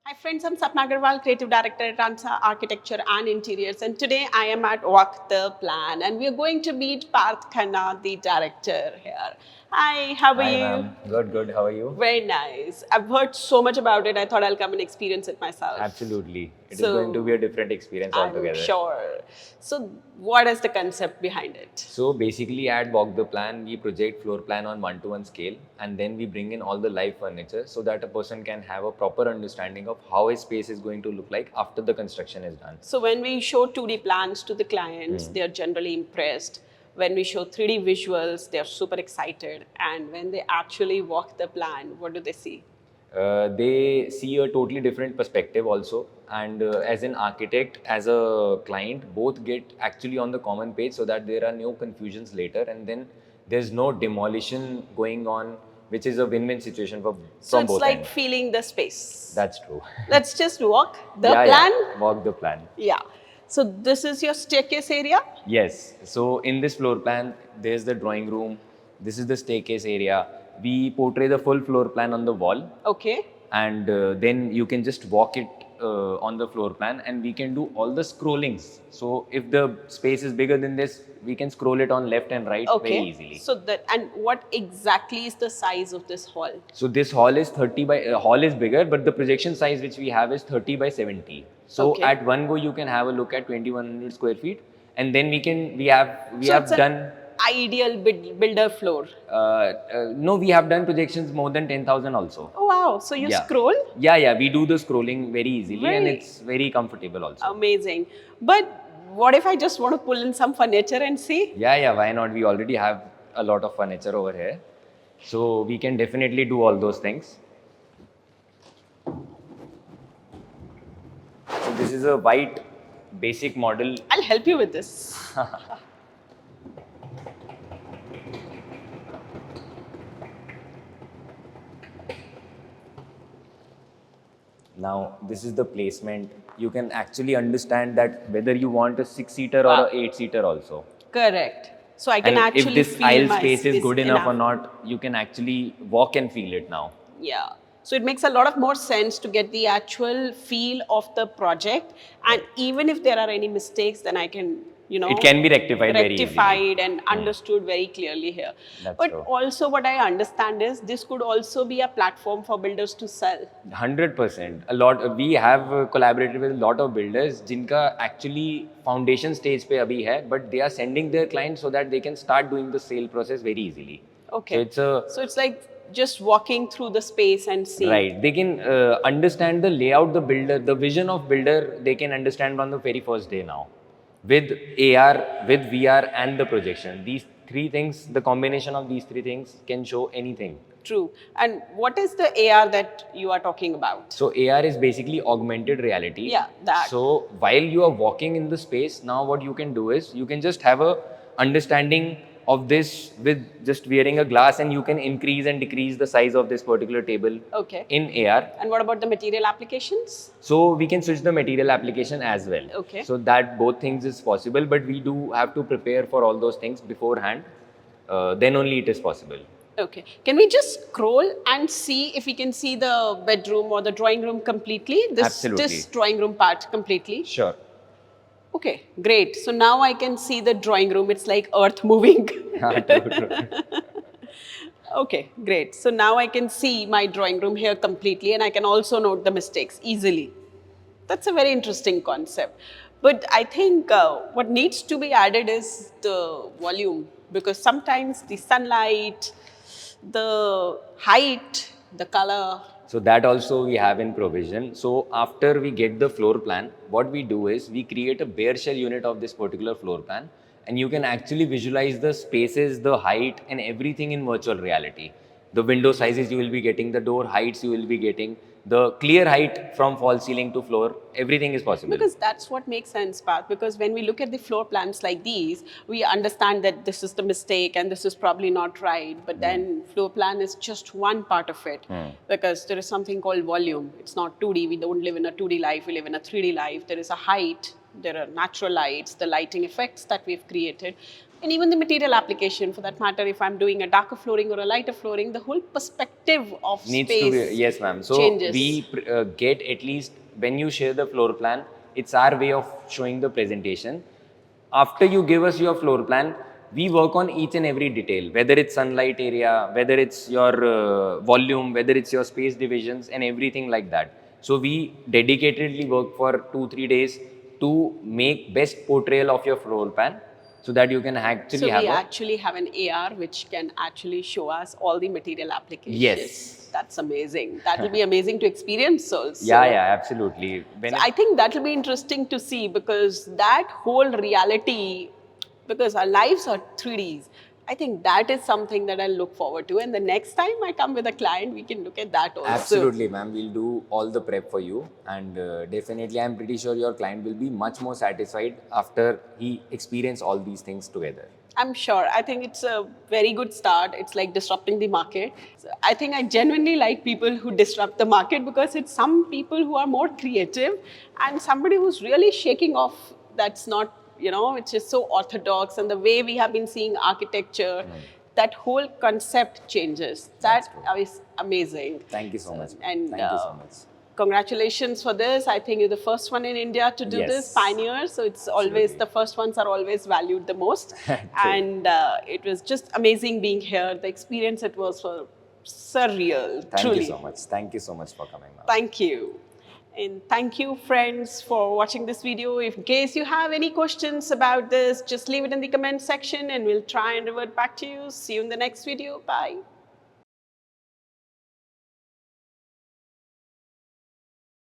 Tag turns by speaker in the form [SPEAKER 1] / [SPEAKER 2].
[SPEAKER 1] Hi friends, I'm Sapna Agarwal, Creative Director at Ransa Architecture and Interiors, and today I am at Walk the Plan and we are going to meet Parth Khanna, the director here. Hi, how are
[SPEAKER 2] Hi,
[SPEAKER 1] you?
[SPEAKER 2] ma'am. Good, good. How are you?
[SPEAKER 1] Very nice. I've heard so much about it, I thought I'll come and experience it myself.
[SPEAKER 2] Absolutely. It is going to be
[SPEAKER 1] So,
[SPEAKER 2] a different experience
[SPEAKER 1] I'm
[SPEAKER 2] altogether.
[SPEAKER 1] sure. So, what is the concept behind it?
[SPEAKER 2] So basically, at Walk the Plan, we project floor plan on one-to-one scale, and then we bring in all the live furniture so that a person can have a proper understanding of how a space is going to look like after the construction is done.
[SPEAKER 1] So when we show 2D plans to the clients, they are generally impressed. When we show 3D visuals, they are super excited. And when they actually walk the plan, what do they see?
[SPEAKER 2] They see a totally different perspective also, and as an architect, as a client, both get actually on the common page so that there are no confusions later, and then there's no demolition going on, which is a win-win situation
[SPEAKER 1] So
[SPEAKER 2] from
[SPEAKER 1] it's
[SPEAKER 2] both
[SPEAKER 1] like
[SPEAKER 2] ends.
[SPEAKER 1] feeling the space.
[SPEAKER 2] That's true.
[SPEAKER 1] Let's just walk the
[SPEAKER 2] Yeah,
[SPEAKER 1] plan.
[SPEAKER 2] yeah. Walk the plan.
[SPEAKER 1] Yeah. So this is your staircase area.
[SPEAKER 2] Yes. So in this floor plan, there's the drawing room. This is the staircase area. We portray the full floor plan on the wall,
[SPEAKER 1] Okay.
[SPEAKER 2] and then you can just walk it on the floor plan, and we can do all the scrollings. So if the space is bigger than this, we can scroll it on left and right very
[SPEAKER 1] Okay.
[SPEAKER 2] easily.
[SPEAKER 1] So that, and what exactly is the size of this hall?
[SPEAKER 2] So this hall is 30 by hall is bigger, but the projection size which we have is 30 by 70. So
[SPEAKER 1] Okay.
[SPEAKER 2] at one go you can have a look at 2100 square feet, and then we have
[SPEAKER 1] So it's an
[SPEAKER 2] done
[SPEAKER 1] ideal builder floor.
[SPEAKER 2] no, we have done projections more than 10,000 also.
[SPEAKER 1] Oh wow! So you
[SPEAKER 2] Yeah.
[SPEAKER 1] scroll?
[SPEAKER 2] Yeah, we do the scrolling very easily, and
[SPEAKER 1] Very
[SPEAKER 2] it's very comfortable also.
[SPEAKER 1] amazing. But what if I just want to pull in some furniture and see?
[SPEAKER 2] Yeah, why not? We already have a lot of furniture over here. So we can definitely do all those things. So this is a white basic model.
[SPEAKER 1] I'll help you with this.
[SPEAKER 2] Now this is the placement. You can actually understand that whether you want a 6-seater or
[SPEAKER 1] Wow.
[SPEAKER 2] a 8-seater also.
[SPEAKER 1] Correct. So I can
[SPEAKER 2] And
[SPEAKER 1] actually
[SPEAKER 2] if this
[SPEAKER 1] feel
[SPEAKER 2] aisle
[SPEAKER 1] my
[SPEAKER 2] space is good enough or
[SPEAKER 1] enough.
[SPEAKER 2] not, you can actually walk and feel it now.
[SPEAKER 1] Yeah. So it makes a lot of more sense to get the actual feel of the project, and even if there are any mistakes, then I can,
[SPEAKER 2] It can be rectified very easily.
[SPEAKER 1] rectified and understood very clearly here.
[SPEAKER 2] That's
[SPEAKER 1] But
[SPEAKER 2] true.
[SPEAKER 1] also, what I understand is this could also be a platform for builders to sell.
[SPEAKER 2] 100%. A lot. We have collaborated with a lot of builders, जिनका actually foundation stage पे अभी है, but they are sending their clients so that they can start doing the sale process very easily.
[SPEAKER 1] Okay.
[SPEAKER 2] So
[SPEAKER 1] So it's like just walking through the space and seeing.
[SPEAKER 2] right. They can understand the layout, the builder, the vision of builder. They can understand on the very first day now, with AR, with VR, and the projection. These three things, the combination of these three things, can show anything.
[SPEAKER 1] True. And what is the AR that you are talking about?
[SPEAKER 2] So AR is basically augmented reality.
[SPEAKER 1] Yeah, that.
[SPEAKER 2] So while you are walking in the space, now what you can do is you can just have a understanding of this with just wearing a glass, and you can increase and decrease the size of this particular table
[SPEAKER 1] Okay.
[SPEAKER 2] in AR.
[SPEAKER 1] And what about the material applications?
[SPEAKER 2] So we can switch the material application as well.
[SPEAKER 1] Okay.
[SPEAKER 2] So that both things is possible, but we do have to prepare for all those things beforehand. Then only it is possible.
[SPEAKER 1] Okay. Can we just scroll and see if we can see the bedroom or the drawing room completely?
[SPEAKER 2] Absolutely.
[SPEAKER 1] This drawing room part completely.
[SPEAKER 2] Sure.
[SPEAKER 1] Okay, great. So now I can see the drawing room. It's like earth moving.
[SPEAKER 2] True.
[SPEAKER 1] Okay, great. So now I can see my drawing room here completely, and I can also note the mistakes easily. That's a very interesting concept. But I think what needs to be added is the volume, because sometimes the sunlight, the height, the color.
[SPEAKER 2] So that also we have in provision. So after we get the floor plan, what we do is we create a bare shell unit of this particular floor plan, and you can actually visualize the spaces, the height, and everything in virtual reality. The window sizes you will be getting, the door heights you will be getting, the clear height from false ceiling to floor, everything is possible.
[SPEAKER 1] Because that's what makes sense, Parth. Because when we look at the floor plans like these, we understand that this is the mistake and this is probably not right. But then floor plan is just one part of it. Because there is something called volume. It's not 2D. We don't live in a 2D life. We live in a 3D life. There is a height. There are natural lights, the lighting effects that we've created. And even the material application, for that matter, if I'm doing a darker flooring or a lighter flooring, the whole perspective of
[SPEAKER 2] Needs to be,
[SPEAKER 1] space
[SPEAKER 2] yes ma'am. So
[SPEAKER 1] changes.
[SPEAKER 2] we get, at least when you share the floor plan, it's our way of showing the presentation. After you give us your floor plan, we work on each and every detail, whether it's sunlight area, whether it's your volume, whether it's your space divisions and everything like that. So we dedicatedly work for 2-3 days to make best portrayal of your floor plan, so that you can actually
[SPEAKER 1] So we
[SPEAKER 2] have a,
[SPEAKER 1] actually have an AR which can actually show us all the material applications.
[SPEAKER 2] yes.
[SPEAKER 1] That's amazing. That will be amazing to experience also.
[SPEAKER 2] Yeah, absolutely. When
[SPEAKER 1] So I think that will be interesting to see, because that whole reality, because our lives are 3Ds, I think that is something that I'll look forward to. And the next time I come with a client, we can look at that also.
[SPEAKER 2] absolutely, ma'am. We'll do all the prep for you, and definitely, I'm pretty sure your client will be much more satisfied after he experience all these things together.
[SPEAKER 1] I'm sure. I think it's a very good start. It's like disrupting the market. So I think I genuinely like people who disrupt the market, because it's some people who are more creative and somebody who's really shaking off that's not, it's just so orthodox, and the way we have been seeing architecture, that whole concept changes.
[SPEAKER 2] That's
[SPEAKER 1] That is amazing.
[SPEAKER 2] Thank you so much.
[SPEAKER 1] And
[SPEAKER 2] Thank you so much.
[SPEAKER 1] congratulations for this. I think you're the first one in India to do this,
[SPEAKER 2] Yes.
[SPEAKER 1] pioneer. So it's always, the first ones are always valued the most. And it was just amazing being here. The experience, it was surreal,
[SPEAKER 2] Thank
[SPEAKER 1] truly.
[SPEAKER 2] you so much. Thank you so much for coming, ma'am.
[SPEAKER 1] Thank you. And thank you, friends, for watching this video. If in case you have any questions about this, just leave it in the comment section and we'll try and revert back to you. See you in the next video. Bye.